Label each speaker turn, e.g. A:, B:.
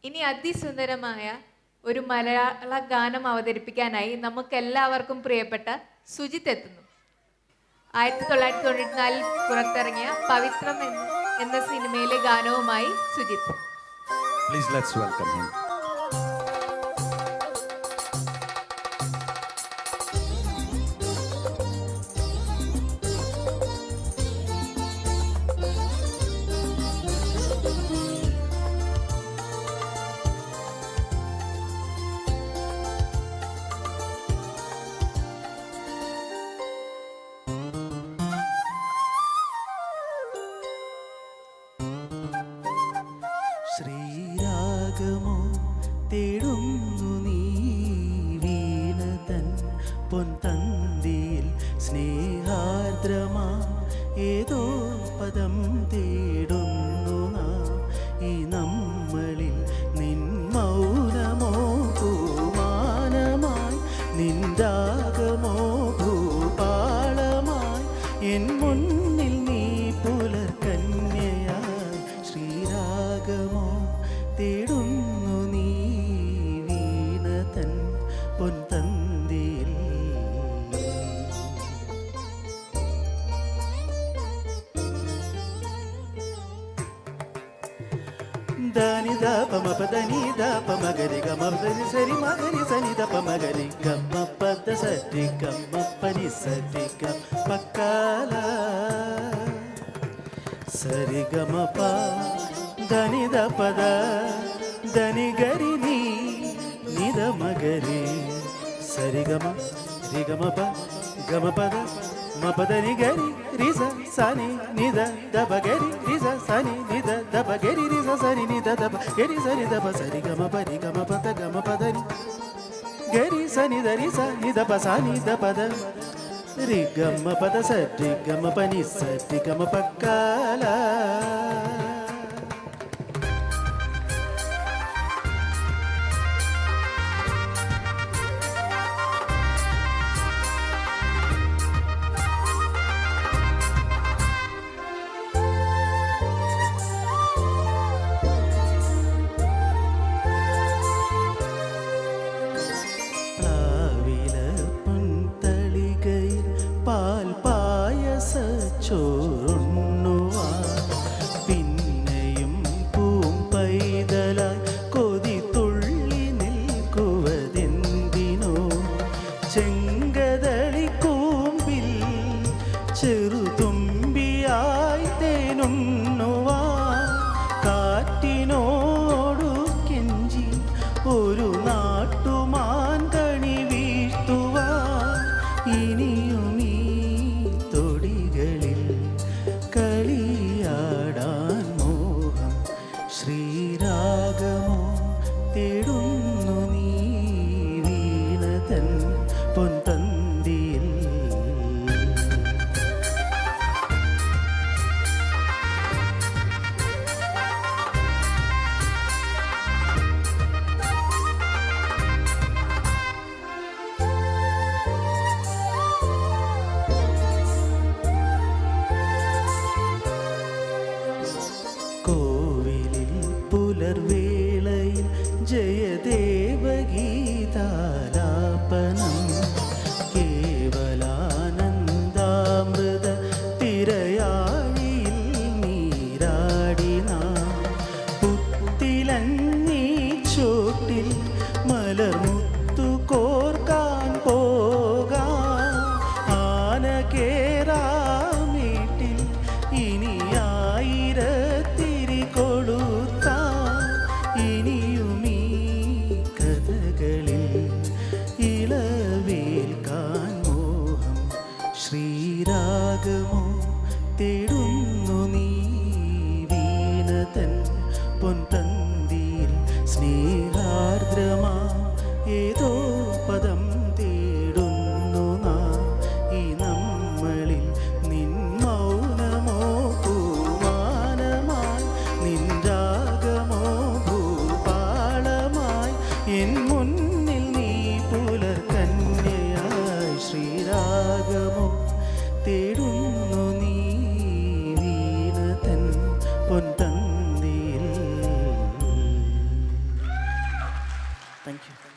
A: ഇനി അതിസുന്ദരമായ ഒരു മലയാള ഗാനം അവതരിപ്പിക്കാനായി നമുക്കെല്ലാവർക്കും പ്രിയപ്പെട്ട സുജിത്ത് എത്തുന്നു. 1994 പുറത്തിറങ്ങിയ പവിത്രം എന്ന സിനിമയിലെ ഗാനവുമായി Sujith.
B: Please let's welcome him.
C: ശ്രീരാഗമോ തേടുന്നു നീ വീണതൻ പൊൻതന്തിയിൽ സ്നേഹാർദ്രമാ ഏതോ പദം തേടുന്നു നാം ഈ നമ്മളിൽ നിൻ മൗനമോ പൂമാനമായി നിന്ദാഗമോ ഭൂപാളമായി എൻ മുന്നിൽ നീ പുലർകന്യയായി ശ്രീരാഗമോ തേടുന്നു നീ വീണതൻ പൊൻതന്തിയിൽ. ധനി ദപ മപദനി ദപ മഗരി ഗമപദനി സരി മഗരി സനി ദപ മഗരി ഗമ പദ സരി ഗമ പനി സരി ഗ പക്കാല സരി ഗമ പ ധനി ദപദ ധനി ഗരി നീ നിദ മഗരി സരി ഗമ രി ഗമ പ ഗമ പദ മപദനി ഗരി റിസ സനി നിദ ദപ ഗരി റിസ സനി നിദ ദപ ഗരി റിസ സനി നിദ ദപ ഗരി സനി ദപ സരി ഗമ പരി ഗമ പദ ഗമ പദനി ഗരി സനി ദരി സ നിദ പ സനി ദ പദ രി ഗമ പദ സരി ഗമ പനി സരി ഗമ പക്കാല. പാൽ പായസ ചോറുണ്ണുവാൻ പിന്നെയും പൂം പൈതലായി കൊതി തുള്ളി നിൽക്കുവതെന്തിനോ ചെങ്കതളി കൂമ്പിൽ ചെറുതുമ്പിയായി തേനുണ്ണുവാൻ കാറ്റിനോടു കെഞ്ചി ഒരു നാട്ടുമാൻ കണി വീഴ്ത്തുവാൻ ഇനിയും കളിയാടാൻ മോഹം ശ്രീരാഗമോ തേടുന്നു നീ വീണതൻ പൊൻതന്തിയിൽ. കോവിലിൽ പുലർവേളയിൽ ജയദേവഗീതാലാപനം കേവലാനന്ദാമൃത തിരയാഴിയിൽ നീരാടിന പുത്തിലഞ്ഞീ ചോട്ടിൽ മലർമുത്തു കോർക്കാൻ പോകാം ആന കേറാമേട്ടിൽ ഇനി ആയിരത്തിരി കൊളുത്താൻ ഇനിയുമീ കഥകളിൽ ഇളവേൽക്കാൻ മോഹം ശ്രീരാഗമോ തേടുന്നു നീ വീണതൻ പൊൻതന്തിയിൽ സ്നേഹാർദ്രമാ ഏതോ പദം തേടുന്നു നാം ഈ നമ്മളിൽ നിൻ മൗനമോ പൂമാനമായി നിൻരാഗമോ ഭൂപാളമായി എൻ മുന്നിൽ നീ പുലർകന്യയായി ശ്രീരാഗമോ തേടുന്നു നീ വീണതൻ പൊൻതന്തിയിൽ. Thank you